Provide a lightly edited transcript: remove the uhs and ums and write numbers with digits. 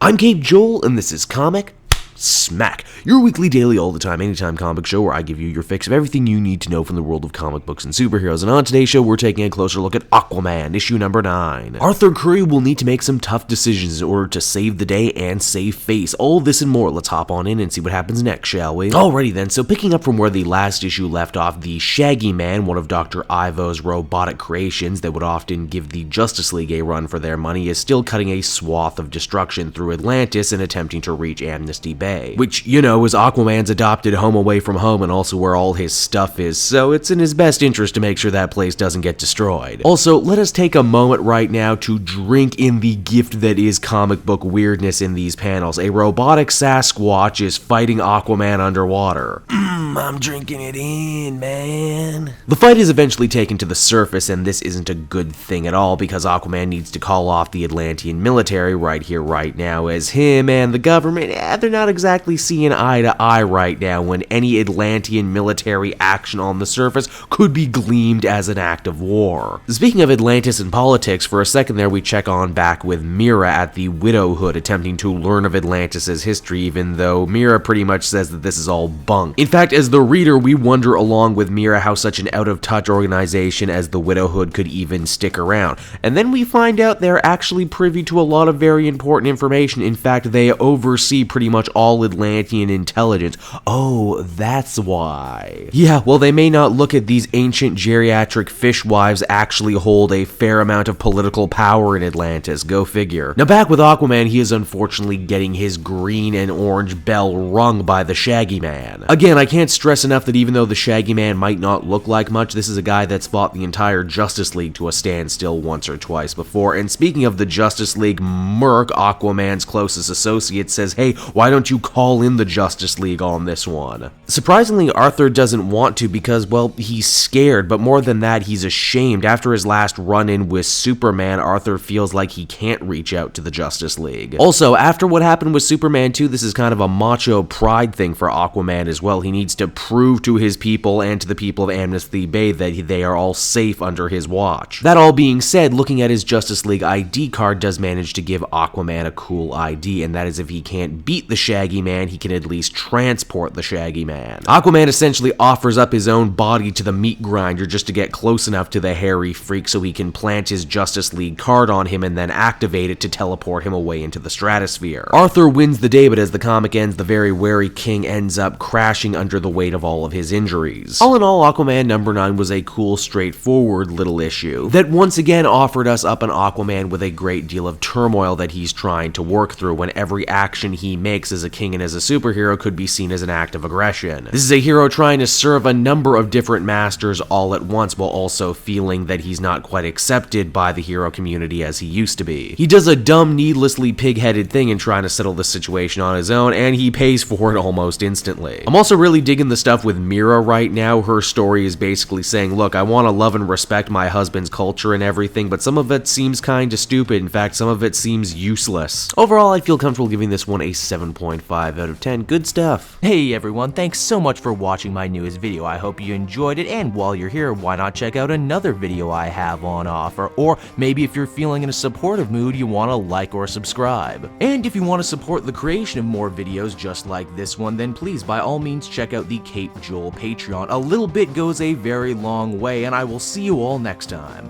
I'm Gabe Joel, and this is Comic Smack, your weekly daily all the time, anytime comic show where I give you your fix of everything you need to know from the world of comic books and superheroes. And on today's show, we're taking a closer look at Aquaman, issue number 9. Arthur Curry will need to make some tough decisions in order to save the day and save face. All this and more. Let's hop on in and see what happens next, shall we? Alrighty then, so picking up from where the last issue left off, the Shaggy Man, one of Dr. Ivo's robotic creations that would often give the Justice League a run for their money, is still cutting a swath of destruction through Atlantis and attempting to reach Amnesty Bay. Which, you know, is Aquaman's adopted home away from home and also where all his stuff is, so it's in his best interest to make sure that place doesn't get destroyed. Also, let us take a moment right now to drink in the gift that is comic book weirdness in these panels. A robotic Sasquatch is fighting Aquaman underwater. I'm drinking it in, man. The fight is eventually taken to the surface, and this isn't a good thing at all because Aquaman needs to call off the Atlantean military right here, right now, as him and the government, they're not exactly seeing eye to eye right now when any Atlantean military action on the surface could be gleamed as an act of war. Speaking of Atlantis and politics, for a second there we check on back with Mira at the Widowhood attempting to learn of Atlantis' history, even though Mira pretty much says that this is all bunk. In fact, as the reader, we wonder along with Mira how such an out-of-touch organization as the Widowhood could even stick around. And then we find out they're actually privy to a lot of very important information. In fact, they oversee pretty much all Atlantean intelligence. Oh, that's why. Yeah, well, they may not look at these ancient geriatric fishwives actually hold a fair amount of political power in Atlantis. Go figure. Now back with Aquaman, he is unfortunately getting his green and orange bell rung by the Shaggy Man. Again, I can't stress enough that even though the Shaggy Man might not look like much, this is a guy that's fought the entire Justice League to a standstill once or twice before. And speaking of the Justice League, Merc, Aquaman's closest associate, says, hey, why don't you call in the Justice League on this one? Surprisingly, Arthur doesn't want to because, well, he's scared, but more than that, he's ashamed. After his last run-in with Superman, Arthur feels like he can't reach out to the Justice League. Also, after what happened with Superman 2, this is kind of a macho pride thing for Aquaman as well. He needs to prove to his people and to the people of Amnesty Bay that they are all safe under his watch. That all being said, looking at his Justice League ID card does manage to give Aquaman a cool ID, and that is if he can't beat the Shaggy Man, he can at least transport the Shaggy Man. Aquaman essentially offers up his own body to the meat grinder just to get close enough to the hairy freak so he can plant his Justice League card on him and then activate it to teleport him away into the stratosphere. Arthur wins the day, but as the comic ends, the very wary king ends up crashing under the weight of all of his injuries. All in all, Aquaman number 9 was a cool, straightforward little issue that once again offered us up an Aquaman with a great deal of turmoil that he's trying to work through when every action he makes as a king and as a superhero could be seen as an act of aggression. This is a hero trying to serve a number of different masters all at once while also feeling that he's not quite accepted by the hero community as he used to be. He does a dumb, needlessly pig-headed thing in trying to settle the situation on his own, and he pays for it almost instantly. I'm also really digging the stuff with Mira right now. Her story is basically saying, look, I want to love and respect my husband's culture and everything, but some of it seems kinda stupid. In fact, some of it seems useless. Overall, I feel comfortable giving this one a 7.5 out of 10. Good stuff. Hey everyone, thanks so much for watching my newest video. I hope you enjoyed it, and while you're here, why not check out another video I have on offer, or maybe if you're feeling in a supportive mood, you want to like or subscribe. And if you want to support the creation of more videos just like this one, then please by all means check out the Cape Joel Patreon. A little bit goes a very long way, and I will see you all next time.